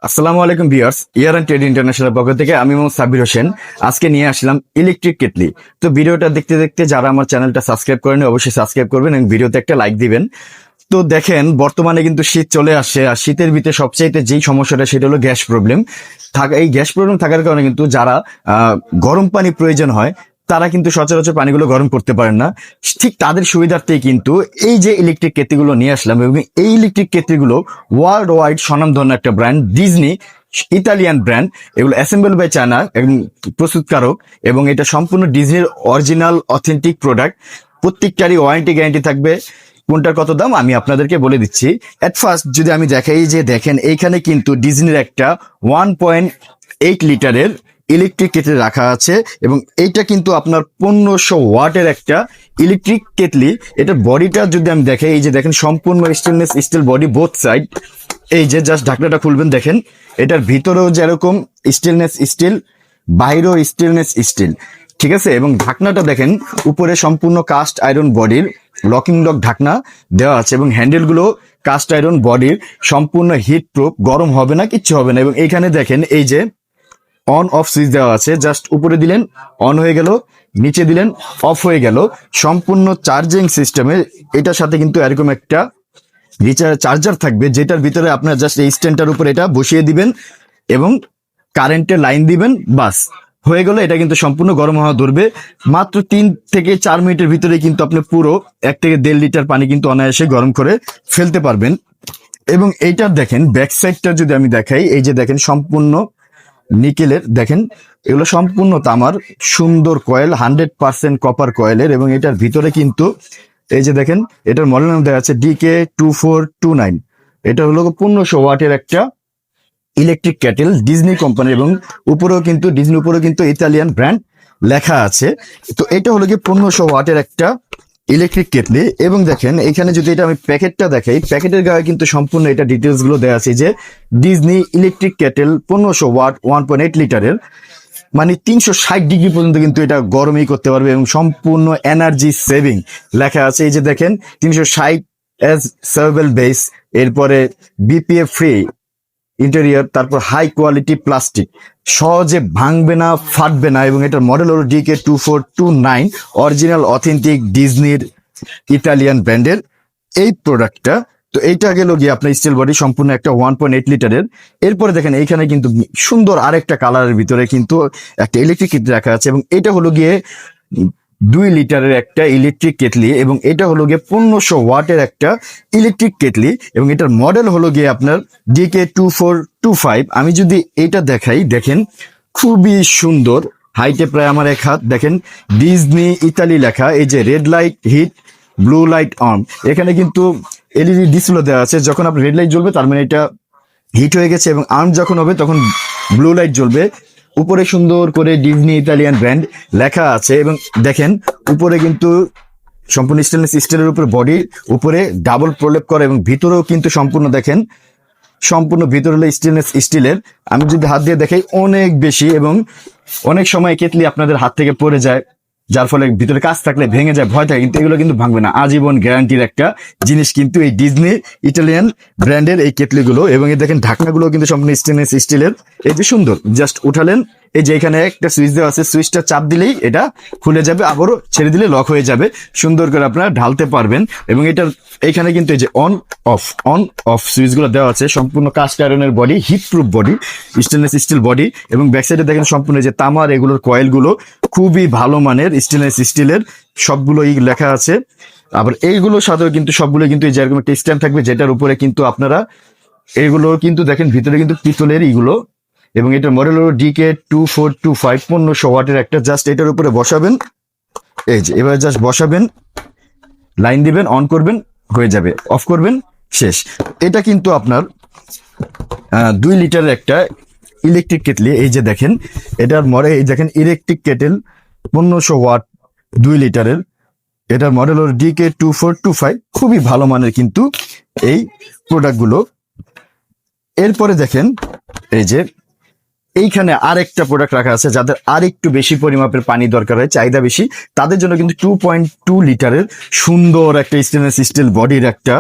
আসসালামু আলাইকুম viewers, year and trade international পক্ষ থেকে আমি মোহাম্মদ সাব্বির হোসেন আজকে নিয়ে আসলাম ইলেকট্রিক কেটলি। তো ভিডিওটা দেখতে দেখতে যারা আমার চ্যানেলটা সাবস্ক্রাইব করেন অবশ্যই সাবস্ক্রাইব করবেন এবং ভিডিওতে একটা লাইক দিবেন। তো দেখেন বর্তমানে কিন্তু শীত চলে আসছে, আর শীতের ভিতরে সবচাইতে যেই সমস্যাটা সেটা হলো গ্যাস প্রবলেম থাকা। এই গ্যাস প্রবলেম থাকার কারণে কিন্তু যারা গরম পানি প্রয়োজন হয় তারা কিন্তু সচরাচর পানিগুলো গরম করতে পারেন না। ঠিক তাদের সুবিধার্থেই কিন্তু এই যে ইলেকট্রিক কেটলিগুলো নিয়ে আসলাম, এবং এই ইলেকট্রিক কেটলিগুলো ওয়ার্ল্ড ওয়াইড স্বনামধন্য একটা ব্র্যান্ড, ডিজনি ইতালিয়ান ব্র্যান্ড। এগুলো অ্যাসেম্বল বাই চায়না এবং প্রস্তুতকারক, এবং এটা সম্পূর্ণ ডিজনির অরিজিনাল অথেন্টিক প্রোডাক্ট। প্রত্যেকটারই ওয়ারেন্টি গ্যারান্টি থাকবে। কোনটার কত দাম আমি আপনাদেরকে বলে দিচ্ছি। এট ফার্স্ট যদি আমি দেখাই, যে দেখেন এইখানে কিন্তু ডিজনির একটা 1.8 লিটারের ইলেকট্রিক কেটলি রাখা আছে, এবং এইটা কিন্তু আপনার 1500 ওয়াটের একটা ইলেকট্রিক কেটলি। এটার বডিটা যদি আমি দেখাই, এই যে দেখেন সম্পূর্ণ stainless steel body both side. এই যে জাস্ট ঢাকনাটা খুলবেন, দেখেন এটার ভিতরেও যেরকম স্টেনলেস স্টিল, বাইরেও স্টেনলেস স্টিল, ঠিক আছে। এবং ঢাকনাটা দেখেন উপরে সম্পূর্ণ কাস্ট আয়রন বডির লকিং লক ঢাকনা দেওয়া আছে, এবং হ্যান্ডেলগুলো কাস্ট আয়রন বডির, সম্পূর্ণ হিট প্রুফ, গরম হবে না, কিচ্ছু হবে না। এবং এইখানে দেখেন এই যে অন অফ সুইচ দেওয়া আছে, জাস্ট উপরে দিলেন অন হয়ে গেল, নিচে দিলেন অফ হয়ে গেল। সম্পূর্ণ চার্জিং সিস্টেমে এটার সাথে কিন্তু এরকম একটা চার্জার থাকবে, যেটার ভিতরে আপনার জাস্ট এই স্ট্যান্ডটার উপর এটা বসিয়ে দিবেন এবং কারেন্টের লাইন দিবেন, বাস হয়ে গেল। এটা কিন্তু সম্পূর্ণ গরম হওয়া ধরবে। মাত্র 3 থেকে 4 মিনিটের ভিতরে কিন্তু আপনি পুরো 1 থেকে 1.5 লিটার পানি কিন্তু অনায়াসে গরম করে ফেলতে পারবেন। এবং এইটার দেখেন ব্যাক সাইডটা যদি আমি দেখাই, এই যে দেখেন সম্পূর্ণ নিকেলের, দেখেন এগুলো সম্পূর্ণ তামার, সুন্দর কয়েল, 100% কপার কয়েলের। এবং এটার ভিতরে কিন্তু এই যে দেখেন এটার মডেল নাম দেওয়া আছে DK2429। এটা হলো 1500 ওয়াটের একটা ইলেকট্রিক ক্যাটেল, ডিজনি কোম্পানি, এবং উপরেও কিন্তু ডিজনি উপরেও কিন্তু ইতালিয়ান ব্র্যান্ড লেখা আছে। তো এটা হলো কি 1500 ওয়াটের একটা ইলেকট্রিক কেটলি। এবং দেখেন এখানে যদি এটা আমি প্যাকেটটা দেখাই, প্যাকেটের গায়ে কিন্তু সম্পূর্ণ এটা ডিটেলস গুলো দেওয়া আছে, যে ডিজনি ইলেকট্রিক কেটেল 1500 ওয়াট 1.8 লিটারের, মানে 360 ডিগ্রি পর্যন্ত কিন্তু এটা গরমই করতে পারবে, এবং সম্পূর্ণ এনার্জি সেভিং লেখা আছে। এই যে দেখেন 360 এস সার্ভেল বেস, এরপরে বিপিএ ফ্রি ইন্টেরিয়র, তারপর হাই কোয়ালিটি প্লাস্টিক, সহজে ভাঙবে না, ফাটবে না। এবং এটার মডেল হলো DK2429, অরিজিনাল অথেন্টিক ডিজনির ইতালিয়ান ব্র্যান্ডের এই প্রোডাক্টটা। তো এইটা গেল গিয়ে আপনার স্টিল বডি, সম্পূর্ণ একটা 1.8 লিটারের। এরপরে দেখেন এইখানে কিন্তু সুন্দর আরেকটা কালারের ভিতরে কিন্তু একটা ইলেকট্রিক কেটলি রাখা আছে, এবং এটা হলো গিয়ে 2 লিটারের একটা ইলেকট্রিক কেটলি, এবং এটা হলো গিয়ে 1500 ওয়াটের একটা ইলেকট্রিক কেটলি। এবং এটার মডেল হলো গিয়ে আপনার DK2425। আমি যদি এটা দেখাই, দেখেন খুবই সুন্দর, হাইটে প্রায় আমার 1 হাত। দেখেন ডিজনি ইতালি লেখা, এই যে red light hit, blue light on. এখানে কিন্তু এলইডি ডিসপ্লে দেওয়া আছে, যখন আপনার রেড লাইট জ্বলবে তার মানে এটা হিট হয়ে গেছে, এবং আর্ম যখন হবে তখন ব্লু লাইট জ্বলবে। উপরে সুন্দর করে ডিজনি ইতালিয়ান ব্র্যান্ড লেখা আছে, এবং দেখেন উপরে কিন্তু সম্পূর্ণ স্টেনলেস স্টিলের উপরে বডি, উপরে ডাবল প্রলেপ করা, এবং ভিতরেও কিন্তু সম্পূর্ণ দেখেন সম্পূর্ণ ভিতরে হলো স্টেনলেস স্টিলের। আমি যদি হাত দিয়ে দেখাই অনেক বেশি, এবং অনেক সময় কেটলি আপনাদের হাত থেকে পড়ে যায়, যার ফলে ভিতরে কাজ থাকলে ভেঙে যায়, ভয় থাকে, কিন্তু এগুলো কিন্তু ভাঙবে না, আজীবন গ্যারান্টির একটা জিনিস কিন্তু এই ডিজনি ইটালিয়ান ব্র্যান্ডের এই কেটলিগুলো। এবং এই দেখেন ঢাকনাগুলো কিন্তু সম্পূর্ণ স্টেনলেস স্টিলের। এই যে সুন্দর, জাস্ট উঠালেন, এই যে এখানে একটা সুইচ দেওয়া আছে, সুইচটা চাপ দিলেই এটা খুলে যাবে, আবারও ছেড়ে দিলে লক হয়ে যাবে, সুন্দর করে আপনারা ঢালতে পারবেন। এবং এটার এখানে কিন্তু এই যে অন অফ সুইচগুলো দেওয়া আছে, সম্পূর্ণ কাস্ট আয়রনের body, heat proof body, stainless steel body. এবং ব্যাক সাইডে দেখেন সম্পূর্ণ যে তামার এগুলোর কয়েলগুলো খুবই ভালো মানের স্টেনলেস স্টিলের, সবগুলোই লেখা আছে। আবার এইগুলোর সাথেও কিন্তু সবগুলো কিন্তু এই যে এরকম একটা স্ট্যান্ড থাকবে, যেটার উপরে কিন্তু আপনারা এগুলো কিন্তু দেখেন ভিতরে কিন্তু পিতলের এইগুলো। এবং এটার মডেল হলো DK2425, 1500 ওয়াটের একটা। জাস্ট এটার উপরে বসাবেন, এই যে এবার জাস্ট বসাবেন, লাইন দিবেন, অন করবেন, হয়ে যাবে, অফ করবেন, শেষ। এটা কিন্তু আপনার 2 লিটারের একটা ইলেকট্রিক কেটলি। এই যে দেখেন এটার মডেল, এই দেখেন ইলেকট্রিক কেটেল 1500 ওয়াট 2 লিটারের। এটার মডেল হলো DK2425, খুবই ভালো মানের কিন্তু এই প্রোডাক্টগুলো। এরপরে দেখেন এই যে এইখানে আরেকটা প্রোডাক্ট রাখা আছে যাদের আরেকটু বেশি পরিমাপের পানি দরকার হয়, চাহিদা বেশি, তাদের জন্য কিন্তু 2.2 লিটারের সুন্দর একটা স্টেনলেস স্টিল বডির একটা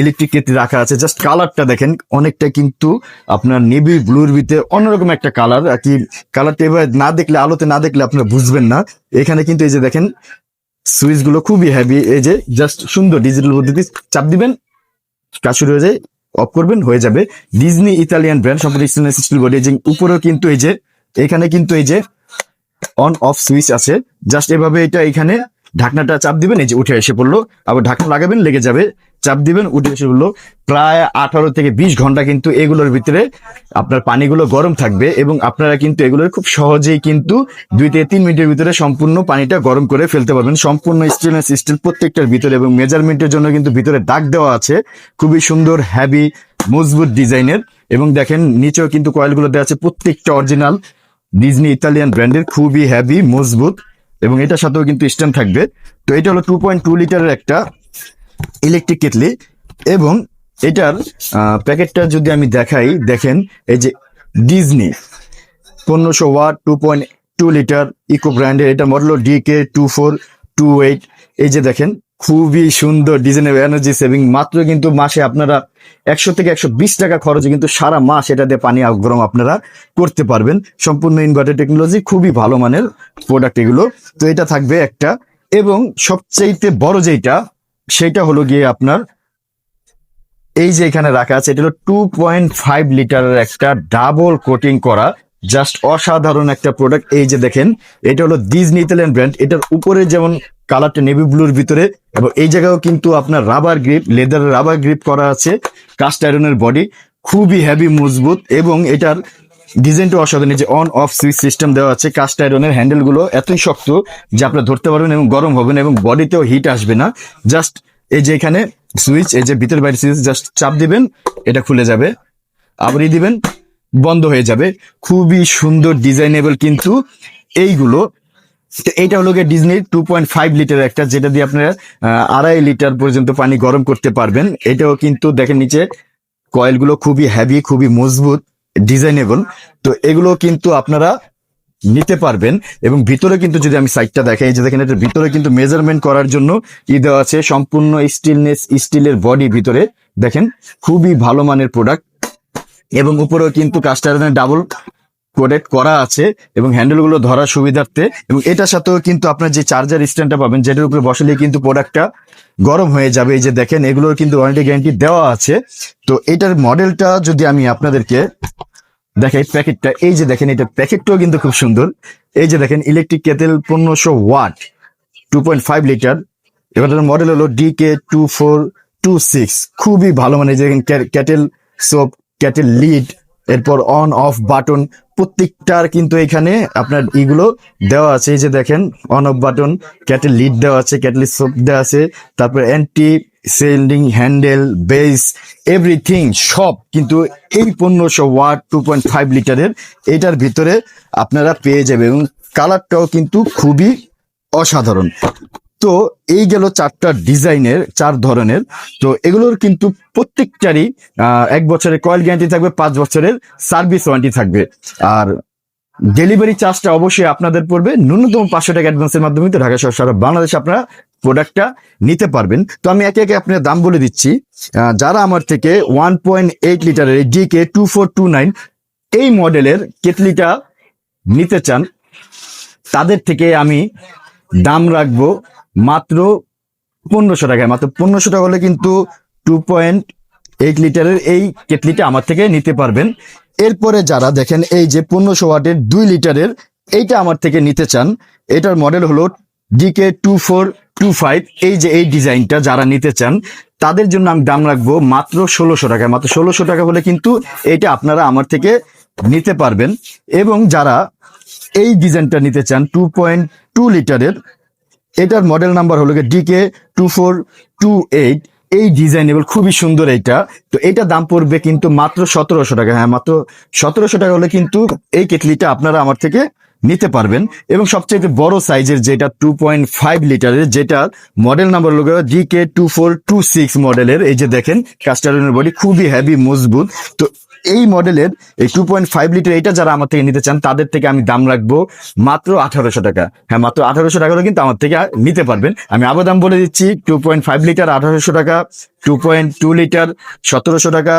ইলেকট্রিক কেটলি রাখা আছে। জাস্ট কালারটা দেখেন, অনেকটা কিন্তু আপনার নেভি ব্লুর ভিতরে অন্যরকম একটা কালার আর কি। কালারটা এবার না দেখলে, আলোতে না দেখলে আপনারা বুঝবেন না। এখানে কিন্তু এই যে দেখেন সুইচ গুলো খুবই হেভি, এই যে জাস্ট সুন্দর ডিজিটাল পদ্ধতি, চাপ দিবেন কাজ শুরু হয়ে যায়, অফ করবেন হয়ে যাবে। ডিজনি ইতালিয়ান ব্র্যান্ড, সম্পূর্ণ স্টেনলেস স্টিল বডি। যে উপরেও কিন্তু এই যে এখানে কিন্তু এই যে অন অফ সুইচ আছে, জাস্ট এভাবে এটা এখানে ঢাকনাটা চাপ দিবেন, এই যে উঠে এসে পড়লো। আবার ঢাকনা লাগাবেন, লেগে যাবে, চাপ দিবেন, উঠে এসে পড়লো। প্রায় 18 থেকে 20 ঘন্টা কিন্তু এগুলোর ভিতরে আপনার পানিগুলো গরম থাকবে এবং আপনারা কিন্তু এগুলোর খুব সহজেই কিন্তু 2 থেকে 3 মিনিটের ভিতরে সম্পূর্ণ পানিটা গরম করে ফেলতে পারবেন। সম্পূর্ণ স্টেনলেস স্টিল প্রত্যেকটার ভিতরে, এবং মেজারমেন্টের জন্য কিন্তু ভিতরে দাগ দেওয়া আছে, খুবই সুন্দর হ্যাভি মজবুত ডিজাইনের। এবং দেখেন নিচেও কিন্তু কয়েলগুলো দেওয়া আছে, প্রত্যেকটা অরিজিনাল ডিজনি ইতালিয়ান ব্র্যান্ডের, খুবই হেভি মজবুত, এবং এটার সাথেও কিন্তু স্ট্যান্ড থাকবে। তো এটা হলো 2.2 লিটারের একটা ইলেকট্রিক কেটলি। এবং এটার প্যাকেটটা যদি আমি দেখাই, দেখেন এই যে ডিজনি 1500 ওয়াট 2.2 লিটার ইকো ব্র্যান্ডের, এটা মডেল DK2428। এই যে দেখেন খুবই সুন্দর ডিজাইনের, এনার্জি সেভিং। মাত্র কিন্তু মাসে আপনারা 100 থেকে 120 টাকা খরচে কিন্তু সারা মাস এটা দিয়ে পানি গরম আপনারা করতে পারবেন। সম্পূর্ণ ইনভার্টার টেকনোলজি, খুবই ভালো মানের প্রোডাক্ট এগুলো। তো এটা থাকবে একটা, এবং সবচেয়ে বড় যেটা সেটা হলো গিয়ে আপনার এই যে এখানে রাখা আছে, এটা হলো 2.5 লিটারের একটা ডাবল কোটিং করা, জাস্ট অসাধারণ একটা প্রোডাক্ট। এই যে দেখেন এটা হলো ডিজনি ইতালিয়ান ব্র্যান্ড। এটার উপরে যেমন কালারটা নেভি ব্লুর ভিতরে, এবং এই জায়গাও কিন্তু আপনার রাবার গ্রিপ, লেদারের রাবার গ্রিপ করা আছে, কাস্ট আয়রনের বডি, খুবই হেভি মজবুত। এবং এটার ডিজাইনটা অসাধারণ। যে অন অফ সুইচ সিস্টেম দেওয়া আছে, কাস্ট আয়রনের হ্যান্ডেল গুলো এতই শক্ত যে আপনারা ধরতে পারবেন এবং গরম হবেন, এবং বডিতেও হিট আসবে না। জাস্ট এই যে এখানে সুইচ, এই যে ভিতর বাইরে সুইচ, জাস্ট চাপ দিবেন এটা খুলে যাবে, আবারই দিবেন বন্ধ হয়ে যাবে। খুবই সুন্দর ডিজাইনেবল কিন্তু এইগুলো। তো এইটা হলো গিয়ে ডিজনির 2.5 লিটার একটা, যেটা দিয়ে আপনারা 2.5 লিটার পর্যন্ত পানি গরম করতে পারবেন। এটাও কিন্তু দেখেন নিচে কয়েলগুলো খুবই হেভি, খুবই মজবুত, ডিজাইনেবল। তো এগুলো কিন্তু আপনারা নিতে পারবেন। এবং ভিতরে কিন্তু যদি আমি সাইডটা দেখাই, এই যে দেখেন এটার ভিতরে কিন্তু মেজারমেন্ট করার জন্য দেওয়া আছে, সম্পূর্ণ স্টিলনেস স্টিলের বডি ভিতরে দেখেন, খুবই ভালো মানের প্রোডাক্ট। এবং উপরেও কিন্তু কাস্ট আয়রনের ডাবল কোটেড করা আছে, এবং হ্যান্ডেলগুলো ধরার সুবিধার্থে। এবং এটার সাথেও কিন্তু আপনার যে চার্জার স্ট্যান্ডটা পাবেন, যেটার উপরে বসালে কিন্তু প্রোডাক্টটা গরম হয়ে যাবে। এই যে দেখেন এগুলোর কিন্তু ওয়ারেন্টি গ্যারান্টি দেওয়া আছে। তো এটার মডেলটা যদি আমি আপনাদেরকে দেখাই, প্যাকেটটা এই যে দেখেন, এটা প্যাকেটটাও কিন্তু খুব সুন্দর। এই যে দেখেন ইলেকট্রিক কেটেল 1500 ওয়াট 2.5 লিটার, এবারের মডেল হলো DK2426। খুবই ভালো মানে, যে ক্যাটেল সোপ, ক্যাটেল লিড, এরপর অন অফ বাটন, প্রত্যেকটার কিন্তু এখানে আপনার ইগুলো দেওয়া আছে। এই যে দেখেন on of button, cattle lead দেওয়া আছে, ক্যাটেল সোপ দেওয়া আছে, তারপর anti sending handle, base, everything সব কিন্তু এই 1500 ওয়াট 2.5 লিটারের এটার ভিতরে আপনারা পেয়ে যাবেন। এবং কালারটাও কিন্তু খুবই অসাধারণ। তো এই গেল 4টা ডিজাইনের, 4 ধরনের। তো এগুলোর কিন্তু প্রত্যেকটারই 1 বছরের কয়েল গ্যারান্টি থাকবে, 5 বছরের সার্ভিস ওয়ারেন্টি থাকবে। আর ডেলিভারি চার্জটা অবশ্যই আপনাদের পড়বে ন্যূনতম 500 টাকা অ্যাডভান্সের মাধ্যমে। তো ঢাকা সহ সারা বাংলাদেশে আপনারা প্রোডাক্টটা নিতে পারবেন। তো আমি একে একে আপনার দাম বলে দিচ্ছি। যারা আমার থেকে 1.8 লিটারের DK2429 এই মডেলের কেটলিটা নিতে চান, তাদের থেকে আমি দাম রাখবো মাত্র 1500 টাকায়। মাত্র 1500 টাকা হলে কিন্তু 2.8 লিটারের এই কেটলিটা আমার থেকে নিতে পারবেন। এরপরে যারা দেখেন এই যে 1500 ওয়াটের 2 লিটারের এইটা আমার থেকে নিতে চান, এটার মডেল হলো DK2425। এই যে এই ডিজাইনটা যারা নিতে চান, তাদের জন্য আমি দাম রাখবো মাত্র 1600 টাকায়। মাত্র 1600 টাকা হলে কিন্তু এটা আপনারা আমার থেকে নিতে পারবেন। এবং যারা এই ডিজাইনটা নিতে চান 2.2 লিটারের, এটার মডেল নাম্বার হলো DK2428। এই ডিজাইনেবল, খুবই সুন্দর এইটা। তো এটা দাম পড়বে কিন্তু মাত্র 1700 টাকা। হ্যাঁ, মাত্র 1700 টাকা হলে কিন্তু এই কেটলিটা আপনারা আমার থেকে নিতে পারবেন। এবং সবচেয়ে বড় সাইজের যেটা 2.5 লিটারের, যেটা মডেল নাম্বার হলো DK2426 মডেলের, এই যে দেখেন কাস্ট আয়রনের বডি, খুবই হেভি মজবুত। তো এই মডেলের এই 2.5 লিটার এটা যারা আমার থেকে নিতে চান তাদের থেকে আমি দাম রাখবো মাত্র 1800 টাকা। হ্যাঁ, মাত্র 1800 টাকা কিন্তু আমার থেকে নিতে পারবেন। আমি আবার দাম বলে দিচ্ছি, 2.5 লিটার 1800 টাকা, 2.2 লিটার 1700 টাকা,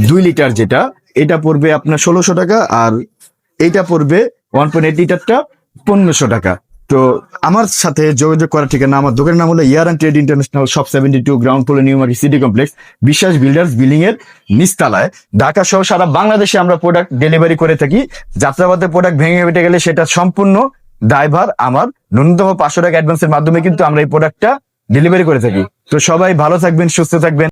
2 লিটার যেটা এটা পড়বে আপনার 1600 টাকা, আর এইটা পড়বে 1.8 লিটারটা 1500 টাকা। তো আমার সাথে যোগাযোগ করার ঠিকানা, আমার দোকানের নাম হলো year trade international, shop 72, ground floor, new market city complex, Biswas builders building এর নিচতলায়। ঢাকা সহ সারা বাংলাদেশে আমরা প্রোডাক্ট ডেলিভারি করে থাকি। যাত্রাবাদে প্রোডাক্ট ভেঙে ফেটে গেলে সেটা সম্পূর্ণ ড্রাইভার আমার। ন্যূনতম 500 টাকা অ্যাডভান্সের মাধ্যমে কিন্তু আমরা এই প্রোডাক্টটা ডেলিভারি করে থাকি। তো সবাই ভালো থাকবেন, সুস্থ থাকবেন।